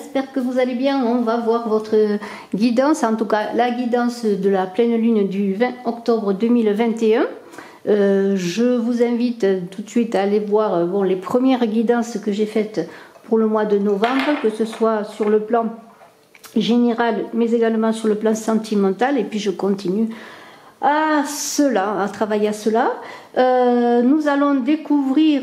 j'espère que vous allez bien. On va voir votre guidance, en tout cas la guidance de la pleine lune du 20 octobre 2021. Je vous invite tout de suite à aller voir les premières guidances que j'ai faites pour le mois de novembre, que ce soit sur le plan général, mais également sur le plan sentimental. Et puis je continue à travailler à cela. Nous allons découvrir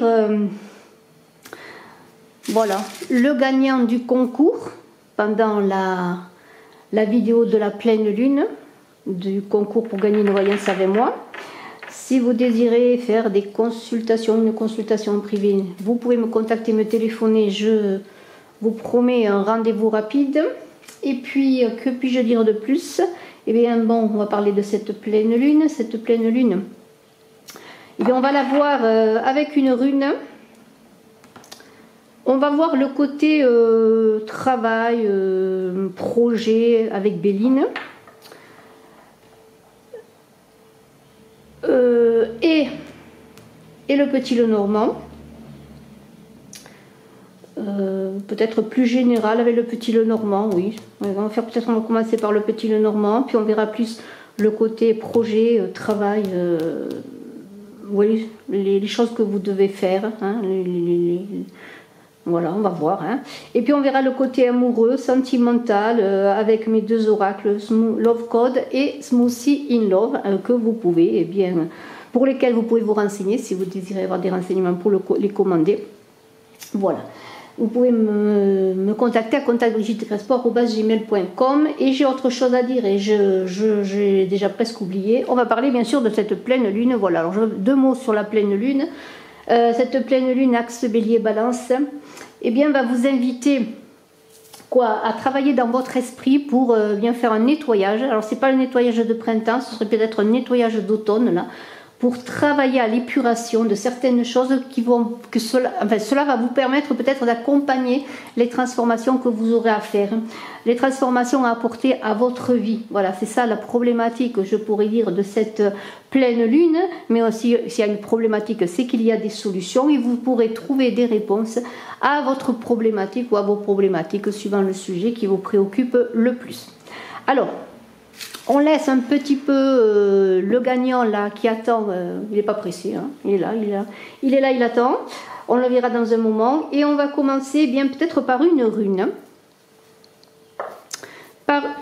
le gagnant du concours pendant la vidéo de la pleine lune, du concours pour gagner une voyance avec moi. Si vous désirez faire une consultation privée, vous pouvez me contacter, me téléphoner, je vous promets un rendez-vous rapide. Et puis, que puis-je dire de plus? Eh bien, on va parler de cette pleine lune. Cette pleine lune, eh bien, on va la voir avec une rune. On va voir le côté travail, projet avec Béline. Et le petit Lenormand. Peut-être plus général avec le petit Lenormand, oui. On va commencer par le petit Lenormand, puis on verra plus le côté projet, travail, oui, les choses que vous devez faire, hein, voilà, on va voir. Hein. Et puis on verra le côté amoureux, sentimental, avec mes deux oracles, Love Code et Smoothie in Love, que vous pouvez, pour lesquels vous pouvez vous renseigner si vous désirez avoir des renseignements pour les commander. Voilà. Vous pouvez me contacter à contactbrigitecrespo@gmail.com. Et j'ai autre chose à dire et j'ai déjà presque oublié. On va parler bien sûr de cette pleine lune. Voilà, alors deux mots sur la pleine lune. Cette pleine lune axe bélier balance, va vous inviter à travailler dans votre esprit pour bien faire un nettoyage. Alors c'est pas le nettoyage de printemps, ce serait peut-être un nettoyage d'automne là, pour travailler à l'épuration de certaines choses cela va vous permettre peut-être d'accompagner les transformations que vous aurez à faire, les transformations à apporter à votre vie. Voilà, c'est ça la problématique, je pourrais dire, de cette pleine lune, mais aussi s'il y a une problématique, c'est qu'il y a des solutions et vous pourrez trouver des réponses à votre problématique ou à vos problématiques suivant le sujet qui vous préoccupe le plus. Alors, on laisse un petit peu le gagnant là qui attend, il n'est pas pressé, hein, il est là, il attend, on le verra dans un moment et on va commencer peut-être par une rune.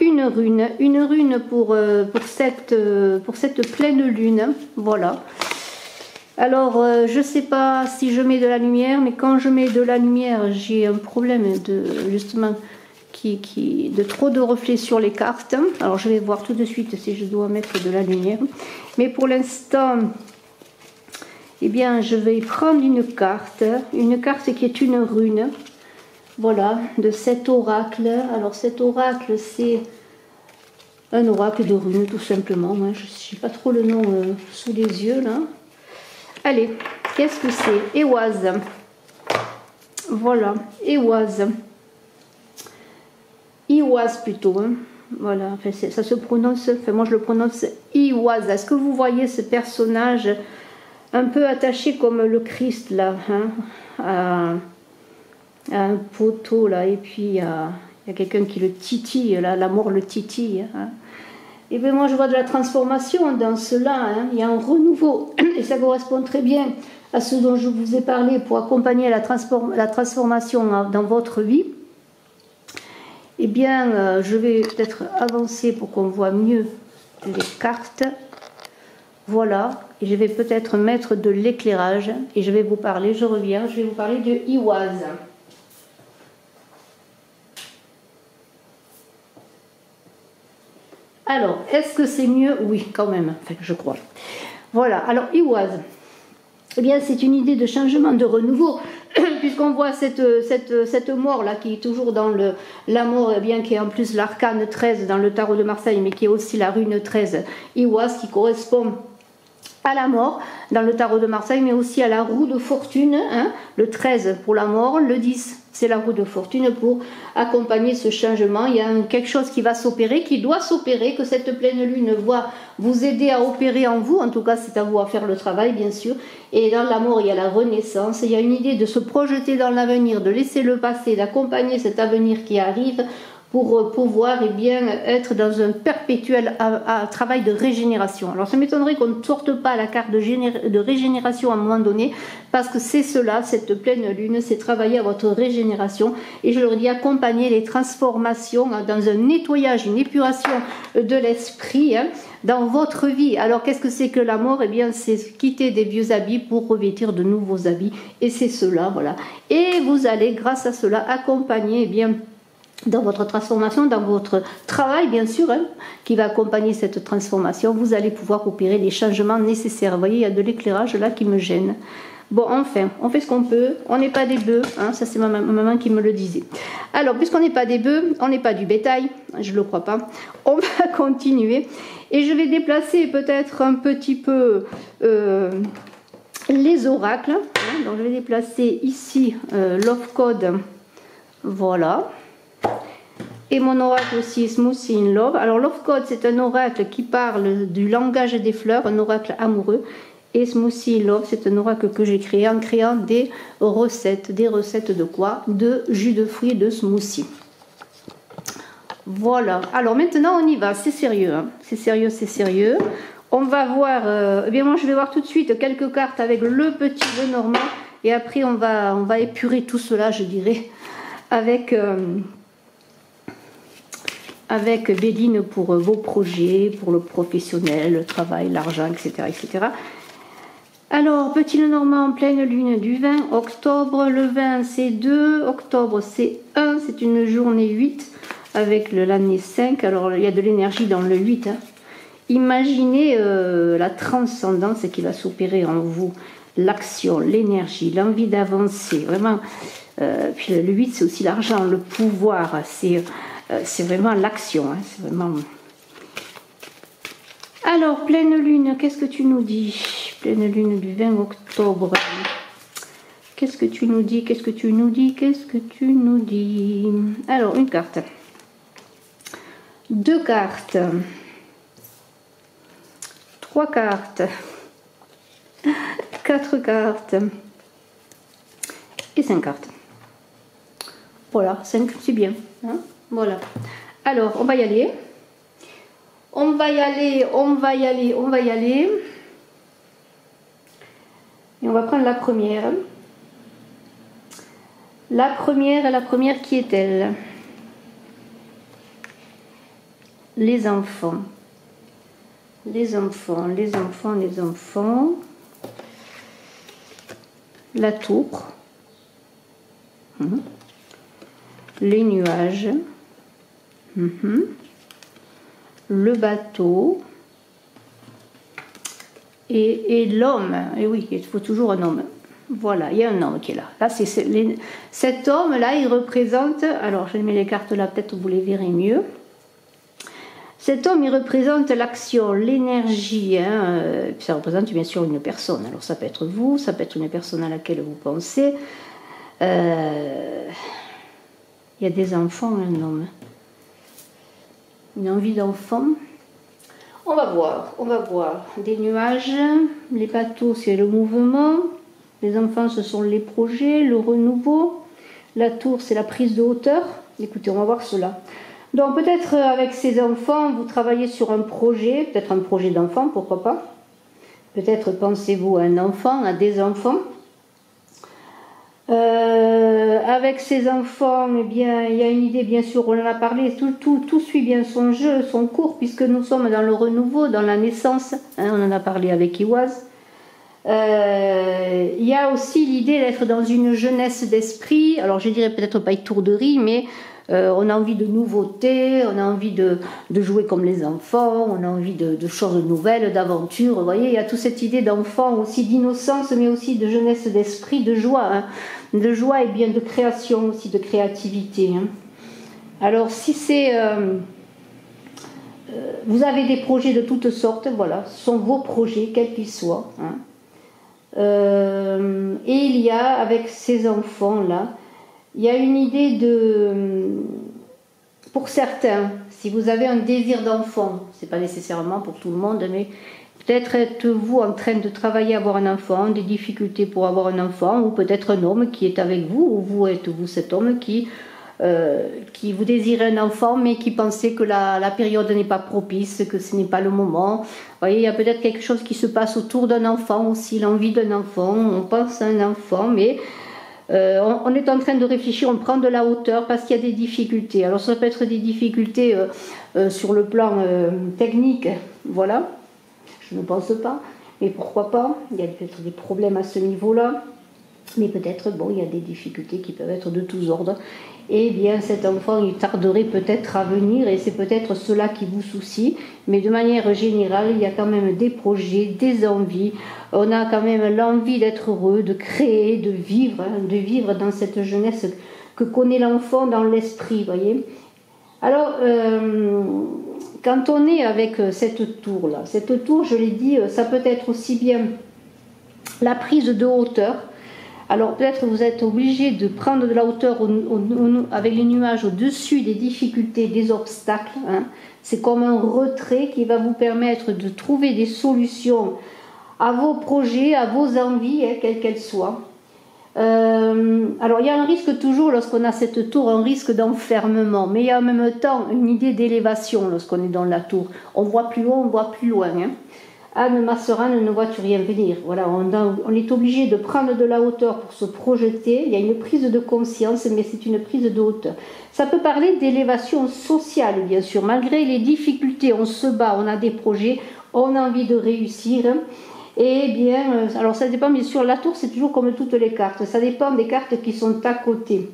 Une rune pour cette pleine lune, voilà. Alors, je ne sais pas si je mets de la lumière, mais quand je mets de la lumière, j'ai un problème de trop de reflets sur les cartes. Alors je vais voir tout de suite si je dois mettre de la lumière. Mais pour l'instant, je vais prendre une carte qui est une rune. Voilà, de cet oracle. Alors cet oracle, c'est un oracle de runes tout simplement. Moi, je n'ai pas trop le nom sous les yeux là. Allez, qu'est-ce que c'est? Éoise. Voilà, Éoise. Iwaz plutôt, hein. Voilà, ça se prononce, moi je le prononce Iwaz. Est-ce que vous voyez ce personnage un peu attaché comme le Christ là, hein, à un poteau là, et puis il y a quelqu'un qui le titille, là, la mort le titille, hein. Et bien moi je vois de la transformation dans cela, hein. Il y a un renouveau et ça correspond très bien à ce dont je vous ai parlé pour accompagner la transformation dans votre vie. Je vais peut-être avancer pour qu'on voit mieux les cartes. Voilà, et je vais peut-être mettre de l'éclairage et je vais vous parler, je vais vous parler de Iwaz. Alors, est-ce que c'est mieux? Oui, quand même, je crois. Voilà, alors Iwaz. C'est une idée de changement, de renouveau, puisqu'on voit cette mort là qui est toujours dans la mort, qui est en plus l'arcane 13 dans le tarot de Marseille, mais qui est aussi la rune 13, Iwaz, qui correspond à la mort dans le tarot de Marseille, mais aussi à la roue de fortune, hein, le 13 pour la mort, le 10 C'est la roue de fortune pour accompagner ce changement. Il y a quelque chose qui va s'opérer, qui doit s'opérer, que cette pleine lune va vous aider à opérer en vous. En tout cas, c'est à vous à faire le travail, bien sûr. Et dans l'amour, il y a la renaissance. Il y a une idée de se projeter dans l'avenir, de laisser le passé, d'accompagner cet avenir qui arrive pour pouvoir être dans un perpétuel travail de régénération. Alors ça m'étonnerait qu'on ne sorte pas la carte de régénération à un moment donné, parce que c'est cela, cette pleine lune, c'est travailler à votre régénération, et je leur dis accompagner les transformations dans un nettoyage, une épuration de l'esprit dans votre vie. Alors qu'est-ce que c'est que la mort? C'est quitter des vieux habits pour revêtir de nouveaux habits, et c'est cela, voilà. Et vous allez, grâce à cela, accompagner dans votre transformation, dans votre travail bien sûr, qui va accompagner cette transformation, vous allez pouvoir opérer les changements nécessaires. Vous voyez, il y a de l'éclairage là qui me gêne. Bon, enfin, on fait ce qu'on peut, on n'est pas des bœufs, ça c'est ma maman qui me le disait. Alors, puisqu'on n'est pas des bœufs, on n'est pas du bétail, je ne le crois pas, on va continuer, et je vais déplacer peut-être un petit peu les oracles, donc je vais déplacer ici Love Code, voilà. Et mon oracle aussi, Smoothie in Love. Alors, Love Code, c'est un oracle qui parle du langage des fleurs, un oracle amoureux. Et Smoothie in Love, c'est un oracle que j'ai créé en créant des recettes. Des recettes de quoi? De jus de fruits, de smoothie. Voilà. Alors, maintenant, on y va. C'est sérieux. C'est sérieux, c'est sérieux. On va voir... moi, je vais voir tout de suite quelques cartes avec le petit Lenormand. Et après, on va épurer tout cela, je dirais, avec Béline pour vos projets, pour le professionnel, le travail, l'argent, etc., etc. Alors, petit Lenormand en pleine lune du 20 octobre. Le 20, c'est 2. Octobre, c'est 1. C'est une journée 8 avec l'année 5. Alors, il y a de l'énergie dans le 8. Imaginez la transcendance qui va s'opérer en vous. L'action, l'énergie, l'envie d'avancer. Vraiment. Puis le 8, c'est aussi l'argent, le pouvoir. C'est vraiment l'action, c'est vraiment... Alors, pleine lune, qu'est-ce que tu nous dis? Pleine lune du 20 octobre. Qu'est-ce que tu nous dis? Qu'est-ce que tu nous dis? Qu'est-ce que tu nous dis? Alors, une carte. 2 cartes. 3 cartes. 4 cartes. Et 5 cartes. Voilà, 5, c'est bien. Voilà. Alors, on va y aller. On va y aller, on va y aller, on va y aller. Et on va prendre la première. La première qui est-elle? Les enfants. Les enfants, les enfants, les enfants. La tour. Les nuages. Le bateau et l'homme. Et oui, il faut toujours un homme. Voilà, il y a un homme qui est là. Là, cet homme-là, il représente... Alors, je mets les cartes là, peut-être vous les verrez mieux. Cet homme, il représente l'action, l'énergie. Ça représente bien sûr une personne. Alors, ça peut être vous, ça peut être une personne à laquelle vous pensez. Il y a des enfants, un homme. Une envie d'enfant. On va voir. Des nuages, les bateaux, c'est le mouvement. Les enfants, ce sont les projets, le renouveau. La tour, c'est la prise de hauteur. Écoutez, on va voir cela. Donc, peut-être avec ces enfants, vous travaillez sur un projet, peut-être un projet d'enfant, pourquoi pas. Peut-être pensez-vous à un enfant, à des enfants. Avec ces enfants, il y a une idée, bien sûr, on en a parlé, tout suit bien son jeu, son cours, puisque nous sommes dans le renouveau, dans la naissance, on en a parlé avec Iwaz. Il y a aussi l'idée d'être dans une jeunesse d'esprit, alors je dirais peut-être pas étourderie, mais on a envie de nouveautés, on a envie de jouer comme les enfants, on a envie de choses nouvelles, d'aventures. Vous voyez, il y a toute cette idée d'enfant aussi, d'innocence, mais aussi de jeunesse d'esprit, de joie. De joie et bien de création aussi, de créativité. Alors, si c'est... vous avez des projets de toutes sortes, voilà, ce sont vos projets, quels qu'ils soient. Et il y a, avec ces enfants-là, il y a une idée de, pour certains, si vous avez un désir d'enfant, c'est pas nécessairement pour tout le monde, mais peut-être êtes-vous en train de travailler à avoir un enfant, des difficultés pour avoir un enfant, ou peut-être un homme qui est avec vous, ou vous êtes-vous cet homme qui vous désirez un enfant, mais qui pensait que la période n'est pas propice, que ce n'est pas le moment. Vous voyez, il y a peut-être quelque chose qui se passe autour d'un enfant aussi, l'envie d'un enfant, on pense à un enfant, mais on est en train de réfléchir, on prend de la hauteur parce qu'il y a des difficultés. Alors ça peut être des difficultés sur le plan technique, voilà, je ne pense pas, mais pourquoi pas, il y a peut-être des problèmes à ce niveau-là, mais peut-être, bon, il y a des difficultés qui peuvent être de tous ordres. Eh bien, cet enfant, il tarderait peut-être à venir, et c'est peut-être cela qui vous soucie, mais de manière générale, il y a quand même des projets, des envies, on a quand même l'envie d'être heureux, de créer, de vivre dans cette jeunesse que connaît l'enfant dans l'esprit, voyez. Alors, quand on est avec cette tour-là, cette tour, je l'ai dit, ça peut être aussi bien la prise de hauteur. Alors peut-être vous êtes obligé de prendre de la hauteur avec les nuages au-dessus des difficultés, des obstacles. Hein. C'est comme un retrait qui va vous permettre de trouver des solutions à vos projets, à vos envies, hein, quelles qu'elles soient. Alors il y a un risque toujours lorsqu'on a cette tour, un risque d'enfermement, mais il y a en même temps une idée d'élévation lorsqu'on est dans la tour. On voit plus haut, on voit plus loin. Hein. Anne Masseran, ne vois-tu rien venir? Voilà, on est obligé de prendre de la hauteur pour se projeter. Il y a une prise de conscience, mais c'est une prise de hauteur. Ça peut parler d'élévation sociale, bien sûr. Malgré les difficultés, on se bat, on a des projets, on a envie de réussir. Et bien, alors ça dépend, bien sûr, la tour, c'est toujours comme toutes les cartes. Ça dépend des cartes qui sont à côté.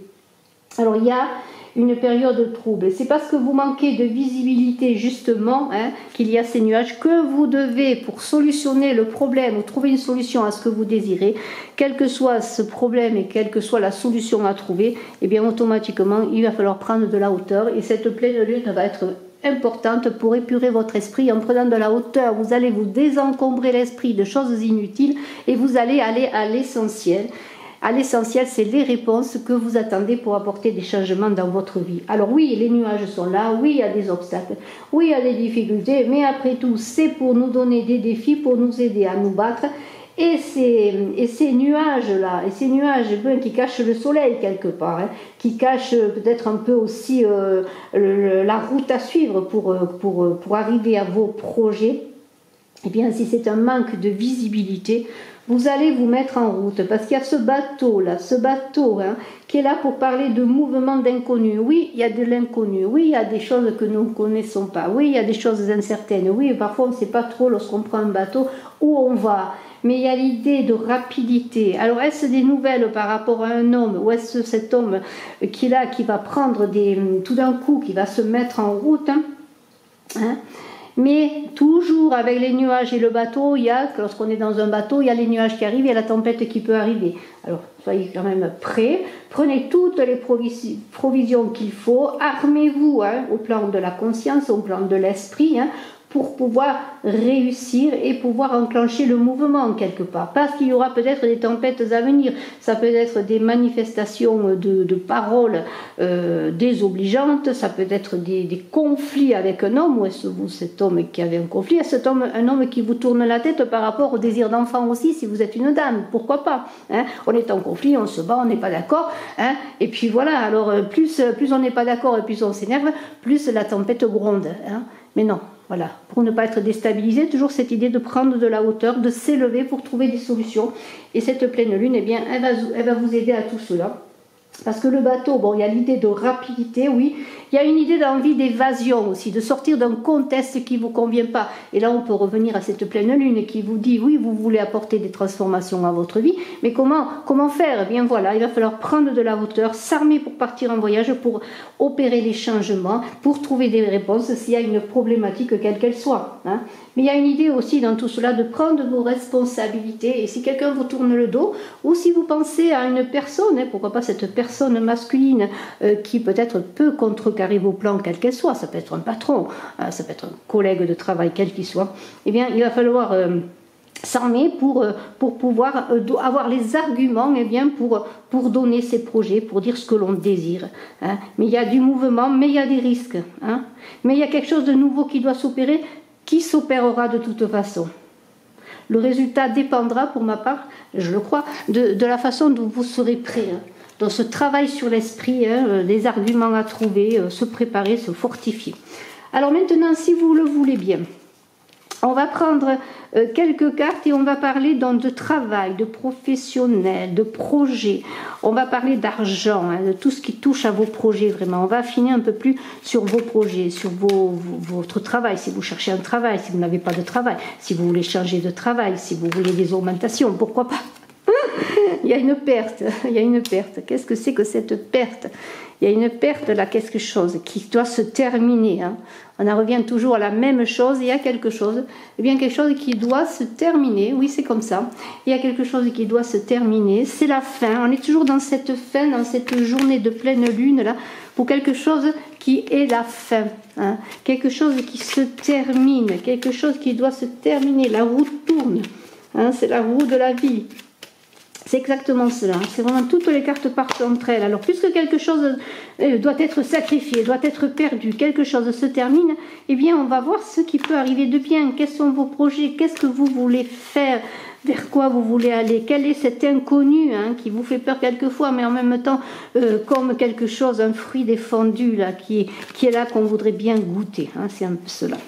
Alors, il y a une période trouble. C'est parce que vous manquez de visibilité justement hein, qu'il y a ces nuages que vous devez, pour solutionner le problème ou trouver une solution à ce que vous désirez, quel que soit ce problème et quelle que soit la solution à trouver, et bien automatiquement il va falloir prendre de la hauteur et cette pleine lune va être importante pour épurer votre esprit. En prenant de la hauteur, vous allez vous désencombrer l'esprit de choses inutiles et vous allez aller à l'essentiel. À l'essentiel, c'est les réponses que vous attendez pour apporter des changements dans votre vie. Alors oui, les nuages sont là, oui, il y a des obstacles, oui, il y a des difficultés, mais après tout, c'est pour nous donner des défis, pour nous aider à nous battre. Et ces nuages-là, et ces nuages qui cachent le soleil quelque part, hein, qui cachent peut-être un peu aussi la route à suivre pour arriver à vos projets, eh bien, si c'est un manque de visibilité, vous allez vous mettre en route, parce qu'il y a ce bateau-là, hein, qui est là pour parler de mouvement d'inconnu. Oui, il y a de l'inconnu, oui, il y a des choses que nous ne connaissons pas, oui, il y a des choses incertaines, oui, parfois on ne sait pas trop lorsqu'on prend un bateau où on va. Mais il y a l'idée de rapidité. Alors, est-ce des nouvelles par rapport à un homme, ou est-ce cet homme qui est là, qui va prendre tout d'un coup, qui va se mettre en route, hein, mais toujours avec les nuages et le bateau, lorsqu'on est dans un bateau, il y a les nuages qui arrivent, il y a la tempête qui peut arriver. Alors, soyez quand même prêts, prenez toutes les provisions qu'il faut, armez-vous hein, au plan de la conscience, au plan de l'esprit, hein, pour pouvoir réussir et pouvoir enclencher le mouvement quelque part. Parce qu'il y aura peut-être des tempêtes à venir. Ça peut être des manifestations de paroles désobligeantes, ça peut être des conflits avec un homme, ou est-ce vous cet homme qui avait un conflit, est-ce un homme qui vous tourne la tête par rapport au désir d'enfant aussi, si vous êtes une dame, pourquoi pas hein. On est en conflit, on se bat, on n'est pas d'accord, hein. Et puis voilà, alors plus on n'est pas d'accord et plus on s'énerve, plus la tempête gronde. Hein. Mais non. Voilà, pour ne pas être déstabilisé, toujours cette idée de prendre de la hauteur, de s'élever pour trouver des solutions. Et cette pleine lune, eh bien, elle va vous aider à tout cela. Parce que le bateau, bon, il y a l'idée de rapidité, oui. Il y a une idée d'envie d'évasion aussi, de sortir d'un contexte qui ne vous convient pas. Et là, on peut revenir à cette pleine lune qui vous dit, oui, vous voulez apporter des transformations à votre vie, mais comment faire? Eh bien voilà, il va falloir prendre de la hauteur, s'armer pour partir en voyage, pour opérer les changements, pour trouver des réponses s'il y a une problématique quelle qu'elle soit. Hein. Mais il y a une idée aussi dans tout cela de prendre vos responsabilités. Et si quelqu'un vous tourne le dos, ou si vous pensez à une personne, hein, pourquoi pas cette personne masculine qui peut-être peut contrecarrer vos plans, quelle qu'elle soit, ça peut être un patron, ça peut être un collègue de travail, quel qu'il soit, eh bien il va falloir s'armer pour pouvoir avoir les arguments pour donner ses projets, pour dire ce que l'on désire. Hein. Mais il y a du mouvement, mais il y a des risques. Hein. Mais il y a quelque chose de nouveau qui doit s'opérer, qui s'opérera de toute façon. Le résultat dépendra, pour ma part, je le crois, de la façon dont vous serez prêt. Hein. Dans ce travail sur l'esprit, des arguments à trouver, se préparer, se fortifier. Alors maintenant, si vous le voulez bien, on va prendre quelques cartes et on va parler de travail, de professionnel, de projet. On va parler d'argent, hein, de tout ce qui touche à vos projets vraiment. On va affiner un peu plus sur vos projets, sur votre travail. Si vous cherchez un travail, si vous n'avez pas de travail, si vous voulez changer de travail, si vous voulez des augmentations, pourquoi pas. Il y a une perte, il y a une perte. Qu'est-ce que c'est que cette perte? Il y a une perte là, quelque chose qui doit se terminer. Hein. On en revient toujours à la même chose, il y a quelque chose, eh bien quelque chose qui doit se terminer, oui c'est comme ça, il y a quelque chose qui doit se terminer, c'est la fin, on est toujours dans cette fin, dans cette journée de pleine lune là, pour quelque chose qui est la fin, hein. Quelque chose qui se termine, quelque chose qui doit se terminer, la roue tourne, hein, c'est la roue de la vie. C'est exactement cela, c'est vraiment toutes les cartes partent entre elles. Alors puisque quelque chose doit être sacrifié, doit être perdu, quelque chose se termine, eh bien on va voir ce qui peut arriver de bien. Quels sont vos projets? Qu'est-ce que vous voulez faire? Vers quoi vous voulez aller? Quel est cet inconnu hein, qui vous fait peur quelquefois, mais en même temps comme quelque chose, un fruit défendu là, qui est là qu'on voudrait bien goûter. Hein, c'est un peu cela.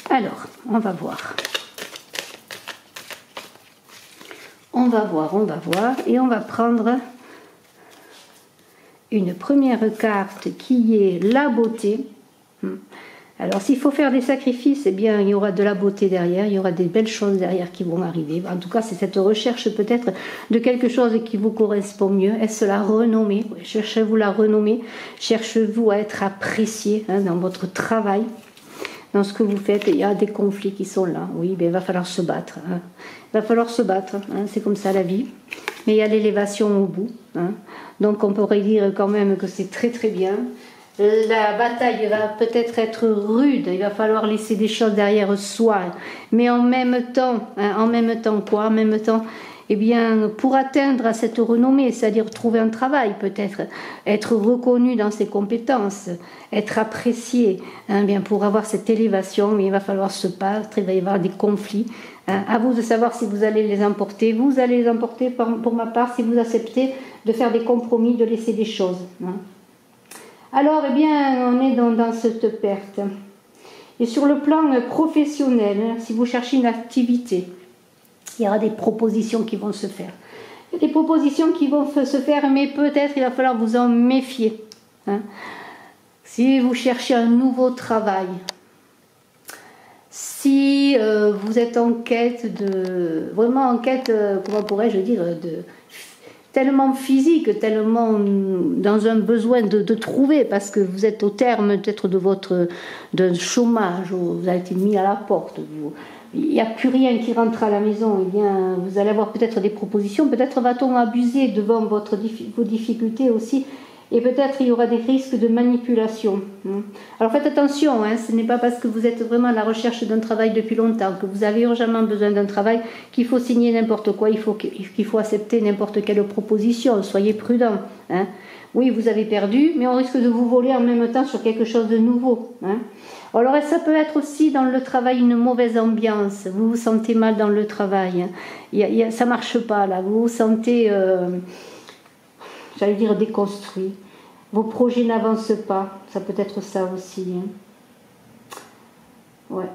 Alors, on va voir. On va voir, et on va prendre une première carte qui est la beauté. Alors s'il faut faire des sacrifices, eh bien il y aura de la beauté derrière, il y aura des belles choses derrière qui vont arriver. En tout cas, c'est cette recherche peut-être de quelque chose qui vous correspond mieux. Est-ce la renommée? Cherchez-vous la renommée? Cherchez-vous à être apprécié hein, dans votre travail? Dans ce que vous faites, il y a des conflits qui sont là. Oui, ben, il va falloir se battre. Hein. Il va falloir se battre. Hein. C'est comme ça la vie. Mais il y a l'élévation au bout. Hein. Donc on pourrait dire quand même que c'est très très bien. La bataille va peut-être être rude. Il va falloir laisser des choses derrière soi. Mais en même temps quoi? En même temps, eh bien, pour atteindre à cette renommée, c'est-à-dire trouver un travail peut-être, être reconnu dans ses compétences, être apprécié, hein, bien pour avoir cette élévation, il va falloir se battre, il va y avoir des conflits. Hein, à vous de savoir si vous allez les emporter. Vous allez les emporter pour ma part si vous acceptez de faire des compromis, de laisser des choses. Hein. Alors, eh bien, on est dans cette perte. Et sur le plan professionnel, hein, si vous cherchez une activité, il y aura des propositions qui vont se faire. Il y a des propositions qui vont se faire, mais peut-être il va falloir vous en méfier. Hein. Si vous cherchez un nouveau travail, si vous êtes en quête vraiment en quête, comment pourrais-je dire, tellement physique, tellement dans un besoin de trouver, parce que vous êtes au terme peut-être d'un chômage, où vous avez été mis à la porte, il n'y a plus rien qui rentre à la maison, eh bien, vous allez avoir peut-être des propositions, peut-être va-t-on abuser devant vos difficultés aussi, et peut-être il y aura des risques de manipulation. Alors faites attention, hein, ce n'est pas parce que vous êtes vraiment à la recherche d'un travail depuis longtemps, que vous avez urgemment besoin d'un travail, qu'il faut signer n'importe quoi, qu'il faut accepter n'importe quelle proposition, soyez prudents. Hein. Oui, vous avez perdu, mais on risque de vous voler en même temps sur quelque chose de nouveau. Hein. Alors ça peut être aussi dans le travail une mauvaise ambiance, vous vous sentez mal dans le travail, hein. Ça ne marche pas là, vous vous sentez, j'allais dire, déconstruit, vos projets n'avancent pas, ça peut être ça aussi. Hein. Ouais.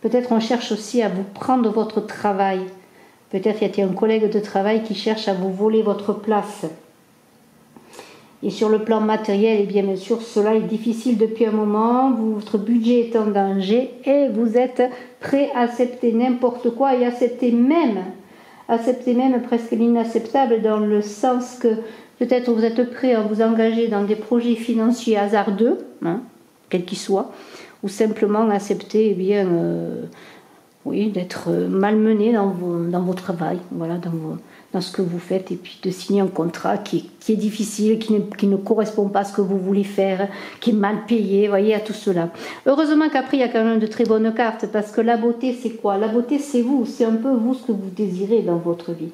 Peut-être on cherche aussi à vous prendre votre travail, peut-être y a un collègue de travail qui cherche à vous voler votre place. Et sur le plan matériel, eh bien sûr, cela est difficile depuis un moment, votre budget est en danger et vous êtes prêt à accepter n'importe quoi et accepter même presque l'inacceptable dans le sens que peut-être vous êtes prêt à vous engager dans des projets financiers hasardeux, hein, quels qu'ils soient, ou simplement accepter eh bien, oui, d'être malmené dans vos travail, voilà, dans ce que vous faites, et puis de signer un contrat qui est difficile, qui ne correspond pas à ce que vous voulez faire, qui est mal payé, vous voyez, à tout cela. Heureusement qu'après, il y a quand même de très bonnes cartes, parce que la beauté, c'est quoi? La beauté, c'est vous, c'est un peu vous ce que vous désirez dans votre vie,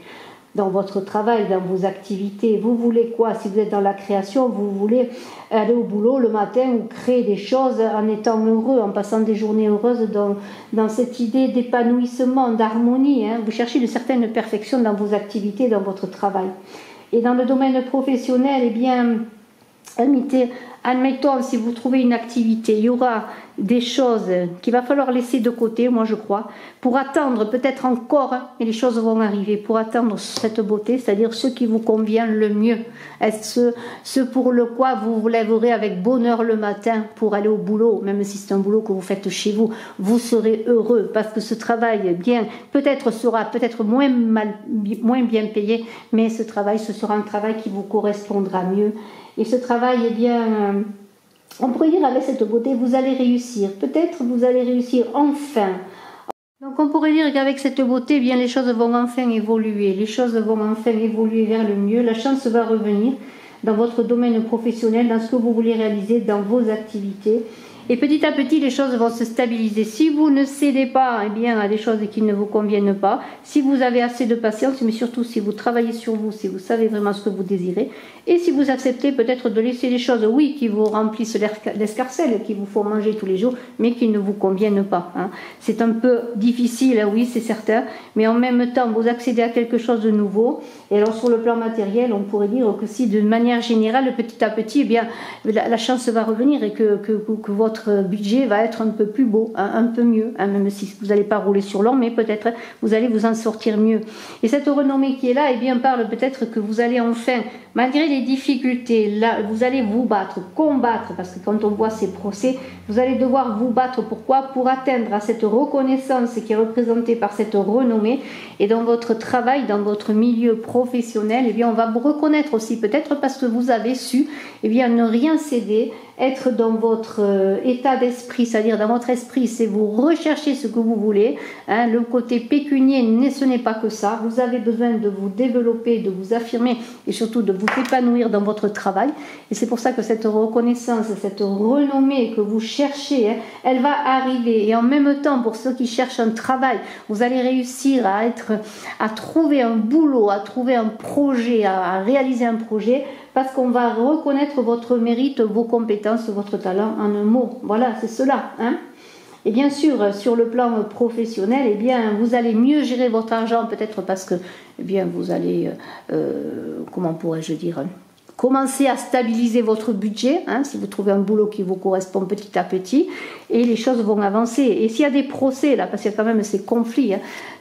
dans votre travail, dans vos activités. Vous voulez quoi? Si vous êtes dans la création, vous voulez aller au boulot le matin ou créer des choses en étant heureux, en passant des journées heureuses dans cette idée d'épanouissement, d'harmonie. Vous cherchez une certaine perfection dans vos activités, dans votre travail. Et dans le domaine professionnel, eh bien, admettons, si vous trouvez une activité, il y aura des choses qu'il va falloir laisser de côté, moi je crois, pour attendre peut-être encore, mais les choses vont arriver, pour attendre cette beauté, c'est-à-dire ce qui vous convient le mieux. Est-ce ce pour le quoi vous vous lèverez avec bonheur le matin pour aller au boulot, même si c'est un boulot que vous faites chez vous, vous serez heureux parce que ce travail bien, peut-être sera peut-être moins bien payé, mais ce travail, ce sera un travail qui vous correspondra mieux. Et ce travail, eh bien, on pourrait dire avec cette beauté, vous allez réussir. Peut-être vous allez réussir enfin. Donc on pourrait dire qu'avec cette beauté, eh bien, les choses vont enfin évoluer. Les choses vont enfin évoluer vers le mieux. La chance va revenir dans votre domaine professionnel, dans ce que vous voulez réaliser, dans vos activités. Et petit à petit, les choses vont se stabiliser. Si vous ne cédez pas eh bien, à des choses qui ne vous conviennent pas, si vous avez assez de patience, mais surtout si vous travaillez sur vous, si vous savez vraiment ce que vous désirez, et si vous acceptez peut-être de laisser les choses, oui, qui vous remplissent l'escarcelle, qui vous font manger tous les jours, mais qui ne vous conviennent pas. C'est un peu difficile, oui, c'est certain, mais en même temps, vous accédez à quelque chose de nouveau. Et alors, sur le plan matériel, on pourrait dire que si, de manière générale, petit à petit, eh bien, la chance va revenir et que votre budget va être un peu plus beau, un peu mieux, même si vous n'allez pas rouler sur l'or, mais peut-être vous allez vous en sortir mieux. Et cette renommée qui est là, eh bien, parle peut-être que vous allez enfin, malgré les difficultés, là, vous allez vous battre, combattre, parce que quand on voit ces procès, vous allez devoir vous battre. Pourquoi? Pour atteindre à cette reconnaissance qui est représentée par cette renommée. Et dans votre travail, dans votre milieu professionnel, eh bien, on va vous reconnaître aussi, peut-être parce que vous avez su eh bien, ne rien céder, être dans votre état d'esprit, c'est-à-dire dans votre esprit, c'est vous recherchez ce que vous voulez. Le côté pécunier, ce n'est pas que ça. Vous avez besoin de vous développer, de vous affirmer et surtout de vous épanouir dans votre travail. Et c'est pour ça que cette reconnaissance, cette renommée que vous cherchez, elle va arriver. Et en même temps, pour ceux qui cherchent un travail, vous allez réussir à trouver un boulot, à trouver un projet, à réaliser un projet, parce qu'on va reconnaître votre mérite, vos compétences, votre talent en un mot. Voilà, c'est cela. Et bien sûr, sur le plan professionnel, eh bien, vous allez mieux gérer votre argent, peut-être parce que eh bien, vous allez, comment pourrais-je dire, commencer à stabiliser votre budget, si vous trouvez un boulot qui vous correspond petit à petit, et les choses vont avancer. Et s'il y a des procès, là, parce qu'il y a quand même ces conflits,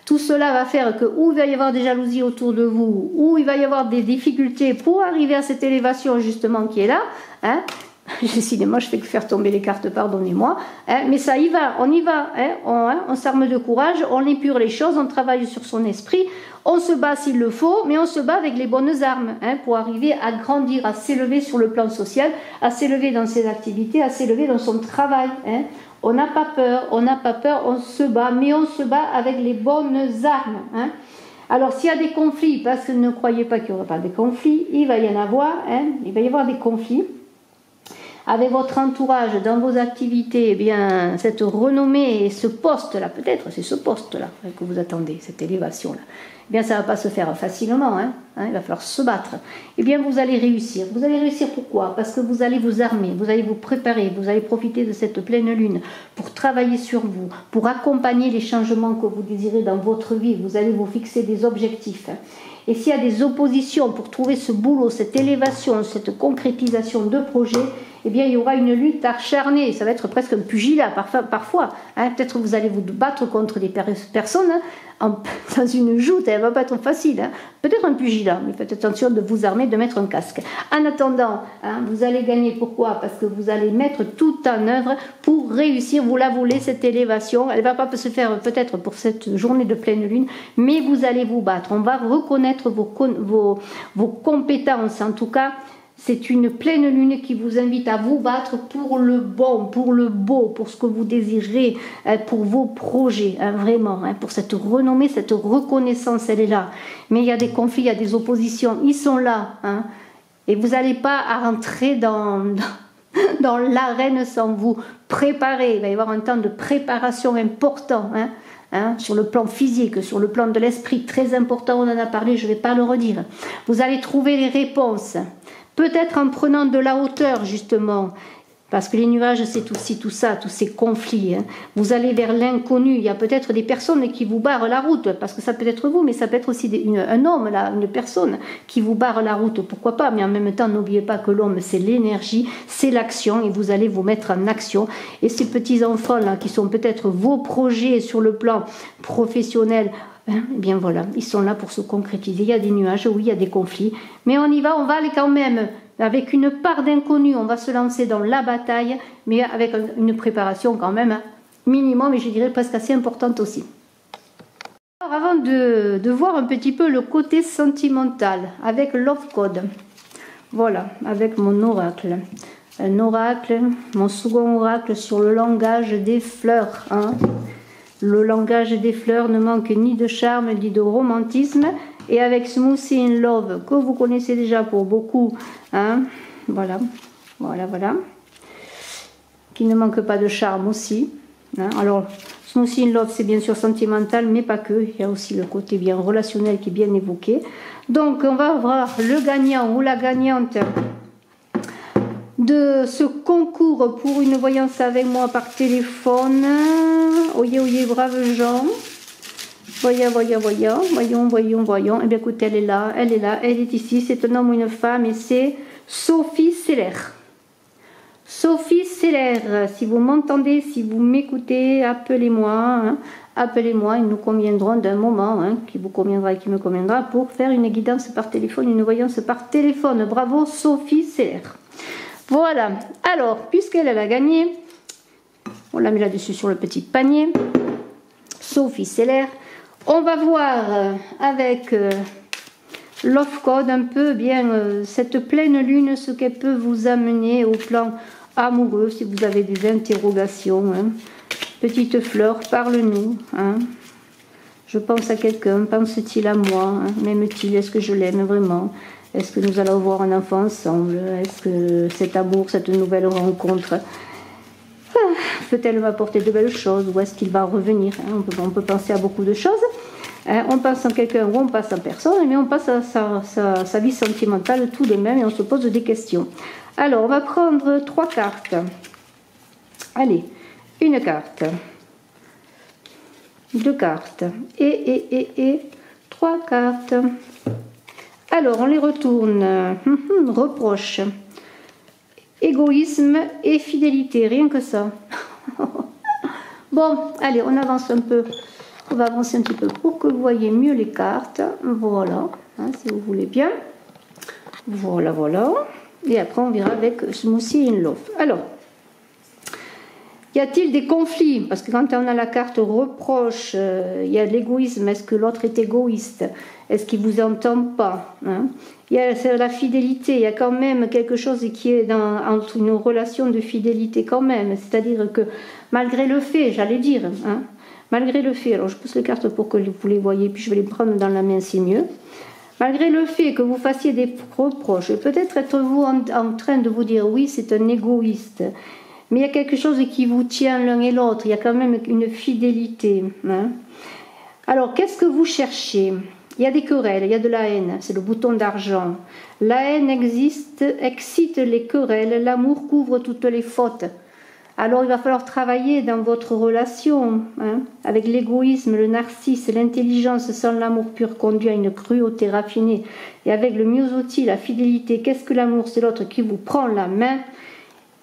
tout cela va faire que ou il va y avoir des jalousies autour de vous, ou il va y avoir des difficultés pour arriver à cette élévation justement qui est là. Décidément, je fais que faire tomber les cartes, pardonnez-moi. Mais ça y va, on y va. On s'arme de courage, on épure les choses, on travaille sur son esprit, on se bat s'il le faut, mais on se bat avec les bonnes armes pour arriver à grandir, à s'élever sur le plan social, à s'élever dans ses activités, à s'élever dans son travail. On n'a pas peur, on se bat, mais on se bat avec les bonnes armes. Alors s'il y a des conflits, parce que ne croyez pas qu'il n'y aura pas de conflits, il va y en avoir, il va y avoir des conflits. Avec votre entourage, dans vos activités, eh bien, cette renommée et ce poste-là, peut-être c'est ce poste-là que vous attendez, cette élévation-là, eh bien, ça ne va pas se faire facilement, il va falloir se battre. Eh bien, vous allez réussir. Vous allez réussir pourquoi? Parce que vous allez vous armer, vous allez vous préparer, vous allez profiter de cette pleine lune pour travailler sur vous, pour accompagner les changements que vous désirez dans votre vie. Vous allez vous fixer des objectifs. Et s'il y a des oppositions pour trouver ce boulot, cette élévation, cette concrétisation de projet, eh bien, il y aura une lutte acharnée. Ça va être presque un pugilat parfois. Peut-être vous allez vous battre contre des personnes dans une joute. Elle ne va pas être facile. Peut-être un pugilat, mais faites attention de vous armer, de mettre un casque. En attendant, vous allez gagner. Pourquoi? Parce que vous allez mettre tout en œuvre pour réussir. Vous la voulez, cette élévation. Elle ne va pas se faire peut-être pour cette journée de pleine lune, mais vous allez vous battre. On va reconnaître vos compétences, en tout cas C'est une pleine lune qui vous invite à vous battre pour le bon, pour le beau, pour ce que vous désirez, pour vos projets, vraiment, pour cette renommée, cette reconnaissance, elle est là. Mais il y a des conflits, il y a des oppositions, ils sont là. Et vous n'allez pas rentrer dans l'arène sans vous préparer. Il va y avoir un temps de préparation important, sur le plan physique, sur le plan de l'esprit, très important, on en a parlé, je ne vais pas le redire. Vous allez trouver les réponses. Peut-être en prenant de la hauteur, justement, parce que les nuages, c'est aussi tout ça, tous ces conflits. Vous allez vers l'inconnu. Il y a peut-être des personnes qui vous barrent la route, parce que ça peut être vous, mais ça peut être aussi un homme, là, une personne qui vous barre la route, pourquoi pas. Mais en même temps, n'oubliez pas que l'homme, c'est l'énergie, c'est l'action, et vous allez vous mettre en action. Et ces petits-enfants-là, qui sont peut-être vos projets sur le plan professionnel, eh bien voilà, ils sont là pour se concrétiser. Il y a des nuages, oui, il y a des conflits, mais on y va, on va aller quand même avec une part d'inconnu, on va se lancer dans la bataille, mais avec une préparation quand même minimum, et je dirais presque assez importante aussi. Alors avant de voir un petit peu le côté sentimental, avec Love Code, voilà, avec mon oracle. Un oracle, mon second oracle sur le langage des fleurs, Le langage des fleurs ne manque ni de charme ni de romantisme. Et avec Smoothie in Love, que vous connaissez déjà pour beaucoup, voilà, qui ne manque pas de charme aussi. Alors, Smoothie in Love, c'est bien sûr sentimental, mais pas que. Il y a aussi le côté bien relationnel qui est bien évoqué. Donc, on va voir le gagnant ou la gagnante de ce concours pour une voyance avec moi par téléphone. Oyez, oyez, braves gens. Voyons. Eh bien, écoutez, elle est là, elle est ici. C'est un homme ou une femme et c'est Sophie Seller. Sophie Seller, si vous m'entendez, si vous m'écoutez, appelez-moi. Appelez-moi, ils nous conviendront d'un moment qui vous conviendra et qui me conviendra pour faire une guidance par téléphone, une voyance par téléphone. Bravo Sophie Seller. Voilà, alors, puisqu'elle a gagné, on la met là-dessus sur le petit panier, Sophie Seller, on va voir avec Love Code un peu bien cette pleine lune, ce qu'elle peut vous amener au plan amoureux, si vous avez des interrogations. Petite fleur, parle-nous. Je pense à quelqu'un, pense-t-il à moi, m'aime-t-il, est-ce que je l'aime vraiment? Est-ce que nous allons avoir un enfant ensemble? Est-ce que cet amour, cette nouvelle rencontre peut-elle m'apporter de belles choses? Ou est-ce qu'il va revenir? On peut penser à beaucoup de choses. On pense en quelqu'un ou on passe en personne, mais on passe à sa vie sentimentale tout de même et on se pose des questions. Alors, on va prendre 3 cartes. Allez, une carte, 2 cartes et 3 cartes. Alors, on les retourne. Reproche, égoïsme et fidélité, rien que ça. Bon, allez, on avance un peu. On va avancer un petit peu pour que vous voyez mieux les cartes. Voilà, si vous voulez bien. Voilà. Et après, on verra avec Smoothie in Love. Alors, y a-t-il des conflits? Parce que quand on a la carte reproche, il y a de l'égoïsme. Est-ce que l'autre est égoïste? Est-ce qu'il ne vous entend pas? Il y a la fidélité. Il y a quand même quelque chose qui est entre une relation de fidélité quand même. C'est-à-dire que malgré le fait, j'allais dire, malgré le fait, alors je pousse les cartes pour que vous les voyez, puis je vais les prendre dans la main, c'est mieux. Malgré le fait que vous fassiez des reproches, peut-être êtes-vous en train de vous dire, oui, c'est un égoïste. Mais il y a quelque chose qui vous tient l'un et l'autre. Il y a quand même une fidélité. Alors, qu'est-ce que vous cherchez? Il y a des querelles, il y a de la haine. C'est le bouton d'argent. La haine excite les querelles. L'amour couvre toutes les fautes. Alors, il va falloir travailler dans votre relation. Avec l'égoïsme, le narcisse, l'intelligence sans l'amour pur conduit à une cruauté raffinée. Et avec le myosotis, la fidélité, qu'est-ce que l'amour? C'est l'autre qui vous prend la main.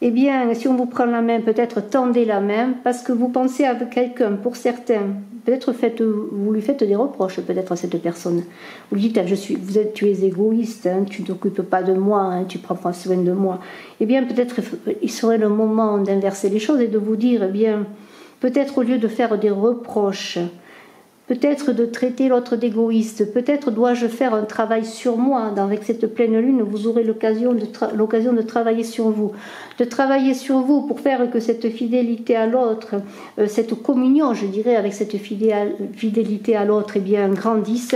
Eh bien, si on vous prend la main, peut-être tendez la main, parce que vous pensez à quelqu'un, pour certains, peut-être vous lui faites des reproches, peut-être à cette personne. Vous lui dites, tu es égoïste, tu ne t'occupes pas de moi, tu ne prends pas soin de moi. Eh bien, peut-être il serait le moment d'inverser les choses et de vous dire, eh bien, peut-être au lieu de faire des reproches, peut-être de traiter l'autre d'égoïste, peut-être dois-je faire un travail sur moi. Avec cette pleine lune, vous aurez l'occasion de travailler sur vous. De travailler sur vous pour faire que cette fidélité à l'autre, cette communion, je dirais, avec cette fidélité à l'autre, eh bien, grandisse.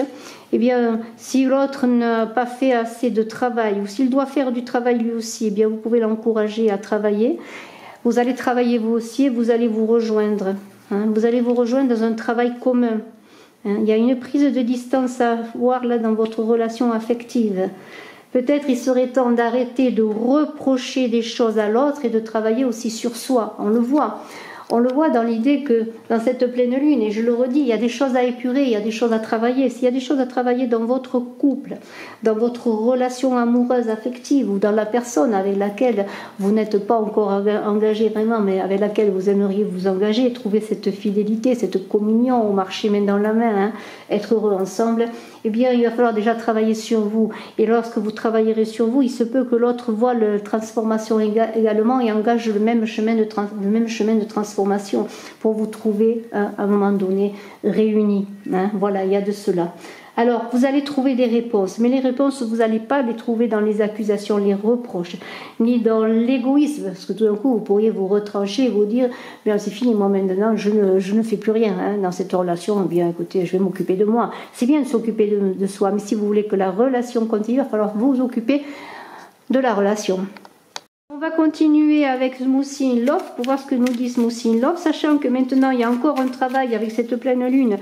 Eh bien, si l'autre n'a pas fait assez de travail, ou s'il doit faire du travail lui aussi, eh bien, vous pouvez l'encourager à travailler. Vous allez travailler vous aussi et vous allez vous rejoindre. Vous allez vous rejoindre dans un travail commun. Il y a une prise de distance à voir là dans votre relation affective. Peut-être il serait temps d'arrêter de reprocher des choses à l'autre et de travailler aussi sur soi. On le voit. On le voit dans l'idée que dans cette pleine lune, et je le redis, il y a des choses à épurer, il y a des choses à travailler. S'il y a des choses à travailler dans votre couple, dans votre relation amoureuse, affective, ou dans la personne avec laquelle vous n'êtes pas encore engagé vraiment, mais avec laquelle vous aimeriez vous engager, trouver cette fidélité, cette communion, marcher main dans la main, être heureux ensemble, eh bien, il va falloir déjà travailler sur vous. Et lorsque vous travaillerez sur vous, il se peut que l'autre voit la transformation également et engage le même chemin de transformation pour vous trouver à un moment donné réunis. Voilà, il y a de cela. Alors, vous allez trouver des réponses, mais les réponses, vous n'allez pas les trouver dans les accusations, les reproches, ni dans l'égoïsme, parce que tout d'un coup, vous pourriez vous retrancher et vous dire, bien c'est fini, moi maintenant, je ne fais plus rien dans cette relation, bien écoutez, je vais m'occuper de moi. C'est bien de s'occuper de soi, mais si vous voulez que la relation continue, il va falloir vous occuper de la relation. On va continuer avec Smoothie in Love pour voir ce que nous dit Smoothie in Love, sachant que maintenant, il y a encore un travail avec cette pleine lune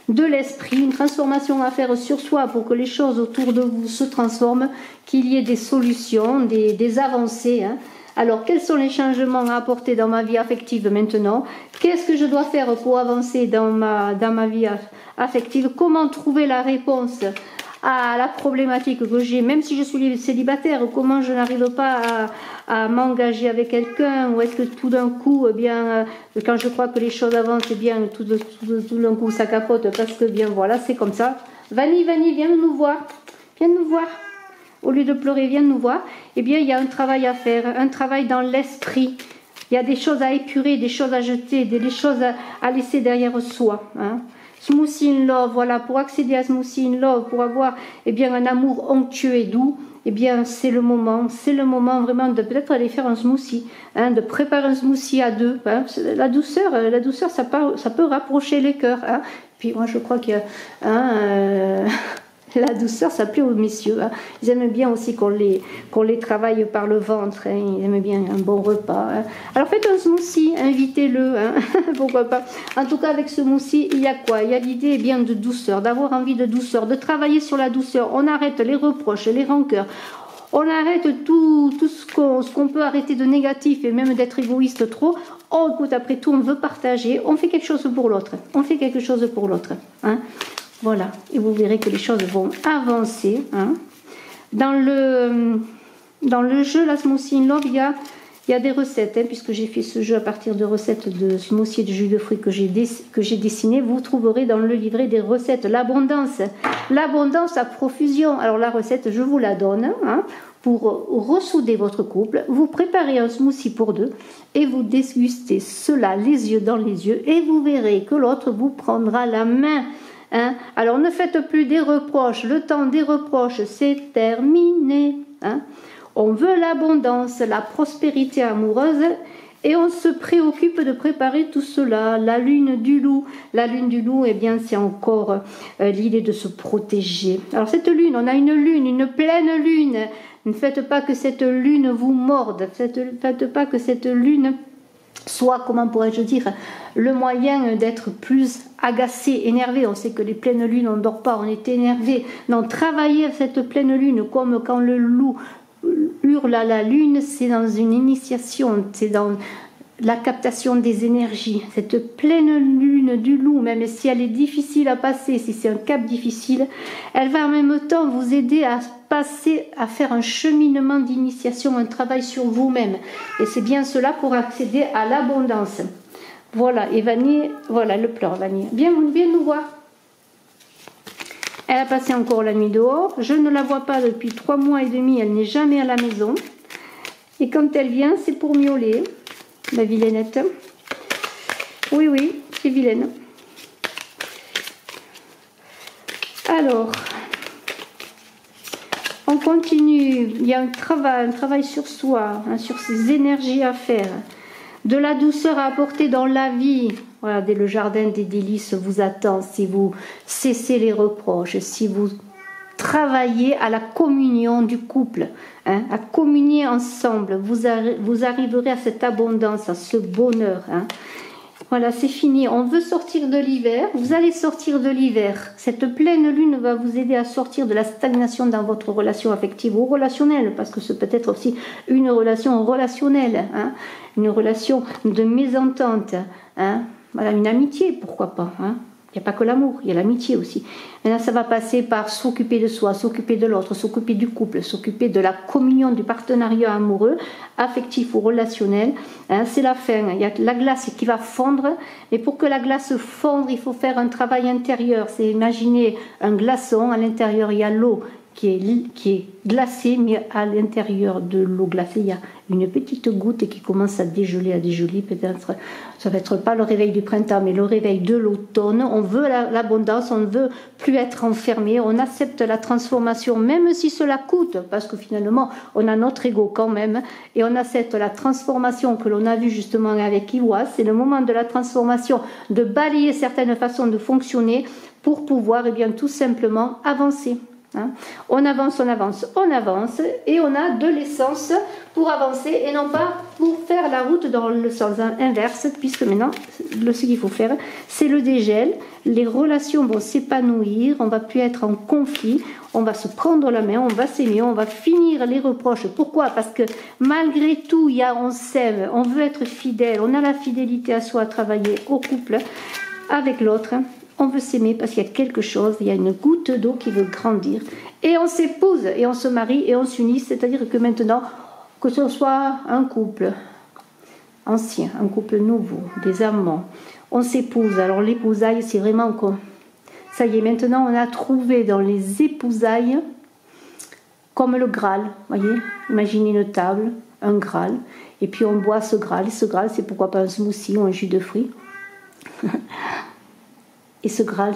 de l'esprit, une transformation à faire sur soi pour que les choses autour de vous se transforment, qu'il y ait des solutions, des avancées. Alors, quels sont les changements à apporter dans ma vie affective maintenant? Qu'est-ce que je dois faire pour avancer dans ma vie affective? Comment trouver la réponse à la problématique que j'ai, même si je suis célibataire, comment je n'arrive pas à m'engager avec quelqu'un, ou est-ce que tout d'un coup, eh bien, quand je crois que les choses avancent, eh bien, tout d'un coup ça capote, parce que bien voilà, c'est comme ça. Vanille, viens nous voir, au lieu de pleurer, viens nous voir. Eh bien, il y a un travail à faire, un travail dans l'esprit. Il y a des choses à épurer, des choses à jeter, des choses à laisser derrière soi. Smoothie in Love, voilà, pour accéder à Smoothie in Love, pour avoir eh bien, un amour onctueux et doux, eh bien, c'est le moment vraiment de peut-être aller faire un smoothie, de préparer un smoothie à deux. La douceur, ça peut rapprocher les cœurs. Puis moi, je crois que la douceur, ça plaît aux messieurs. Ils aiment bien aussi qu'on les travaille par le ventre. Ils aiment bien un bon repas. Alors faites un smoothie, invitez-le. Pourquoi pas. En tout cas, avec ce smoothie, il y a quoi? Il y a l'idée bien de douceur, d'avoir envie de douceur, de travailler sur la douceur. On arrête les reproches, les rancœurs. On arrête tout ce qu'on peut arrêter de négatif et même d'être égoïste trop. Oh, écoute, après tout, on veut partager. On fait quelque chose pour l'autre. Voilà, et vous verrez que les choses vont avancer. Dans le jeu, la Smoothie in Love, il y a des recettes, puisque j'ai fait ce jeu à partir de recettes de smoothie et de jus de fruits que j'ai dessiné. Vous trouverez dans le livret des recettes. L'abondance à profusion. Alors la recette, je vous la donne pour ressouder votre couple. Vous préparez un smoothie pour deux et vous dégustez cela les yeux dans les yeux et vous verrez que l'autre vous prendra la main. Alors ne faites plus des reproches, le temps des reproches c'est terminé. On veut l'abondance, la prospérité amoureuse et on se préoccupe de préparer tout cela. La lune du loup, eh bien c'est encore l'idée de se protéger. Alors cette lune, on a une pleine lune. Ne faites pas que cette lune vous morde, faites pas que cette lune soit, comment pourrais-je dire, le moyen d'être plus agacé, énervé. On sait que les pleines lunes, on ne dort pas, on est énervé. Non, travailler cette pleine lune, comme quand le loup hurle à la lune, c'est dans une initiation, c'est dans la captation des énergies. Cette pleine lune du loup, même si elle est difficile à passer, si c'est un cap difficile, elle va en même temps vous aider à faire un cheminement d'initiation, un travail sur vous-même. Et c'est bien cela pour accéder à l'abondance. Voilà, et Vanille, voilà, le pleure, Vanille. Viens nous voir. Elle a passé encore la nuit dehors. Je ne la vois pas depuis 3 mois et demi, elle n'est jamais à la maison. Et quand elle vient, c'est pour miauler. La vilainette. Oui, c'est vilaine. Alors, on continue. Il y a un travail sur soi, hein, sur ses énergies à faire. De la douceur à apporter dans la vie. Regardez, le jardin des délices vous attend si vous cessez les reproches, si vous travaillez à la communion du couple, hein, à communier ensemble. Vous arriverez à cette abondance, à ce bonheur. Hein. Voilà, c'est fini. On veut sortir de l'hiver. Vous allez sortir de l'hiver. Cette pleine lune va vous aider à sortir de la stagnation dans votre relation affective ou relationnelle, parce que c'est peut-être aussi une relation relationnelle, hein, une relation de mésentente, hein, voilà, une amitié, pourquoi pas, hein. Il n'y a pas que l'amour, il y a l'amitié aussi. Maintenant, ça va passer par s'occuper de soi, s'occuper de l'autre, s'occuper du couple, s'occuper de la communion, du partenariat amoureux, affectif ou relationnel. Hein, c'est la fin. Il y a la glace qui va fondre. Mais pour que la glace fonde, il faut faire un travail intérieur. C'est imaginer un glaçon. À l'intérieur, il y a l'eau qui est glacée, mais à l'intérieur de l'eau glacée, il y a une petite goutte qui commence à dégeler, peut-être. Ça va être pas le réveil du printemps, mais le réveil de l'automne. On veut l'abondance, on ne veut plus être enfermé, on accepte la transformation, même si cela coûte, parce que finalement, on a notre ego quand même, et on accepte la transformation que l'on a vue justement avec Iwa. C'est le moment de la transformation, de balayer certaines façons de fonctionner pour pouvoir, eh bien, tout simplement avancer. Hein. On avance, et on a de l'essence pour avancer et non pas pour faire la route dans le sens inverse, puisque maintenant ce qu'il faut faire, c'est le dégel. Les relations vont s'épanouir, on va plus être en conflit, on va se prendre la main, on va s'aimer, on va finir les reproches. Pourquoi? Parce que malgré tout, on s'aime, on veut être fidèle, on a la fidélité à soi à travailler au couple avec l'autre. On veut s'aimer parce qu'il y a quelque chose, il y a une goutte d'eau qui veut grandir. Et on s'épouse, et on se marie, et on s'unit. C'est-à-dire que maintenant, que ce soit un couple ancien, un couple nouveau, des amants, on s'épouse. Alors l'épousaille, c'est vraiment quoi? Ça y est, maintenant on a trouvé dans les épousailles comme le Graal. Voyez, imaginez une table, un Graal, et puis on boit ce Graal. Et ce Graal, c'est pourquoi pas un smoothie ou un jus de fruits. Et ce Graal,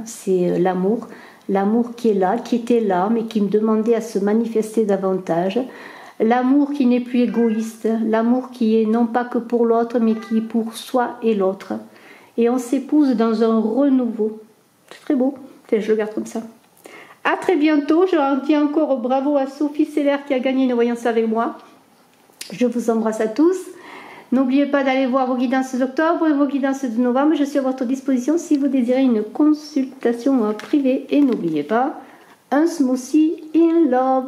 c'est l'amour qui est là, qui était là, mais qui me demandait à se manifester davantage. L'amour qui n'est plus égoïste, l'amour qui est non pas que pour l'autre, mais qui est pour soi et l'autre. Et on s'épouse dans un renouveau. C'est très beau, je le garde comme ça. À très bientôt, je leur dis encore bravo à Sophie Seller qui a gagné une voyance avec moi. Je vous embrasse à tous. N'oubliez pas d'aller voir vos guidances d'octobre et vos guidances de novembre. Je suis à votre disposition si vous désirez une consultation privée. Et n'oubliez pas, un smoothie in love.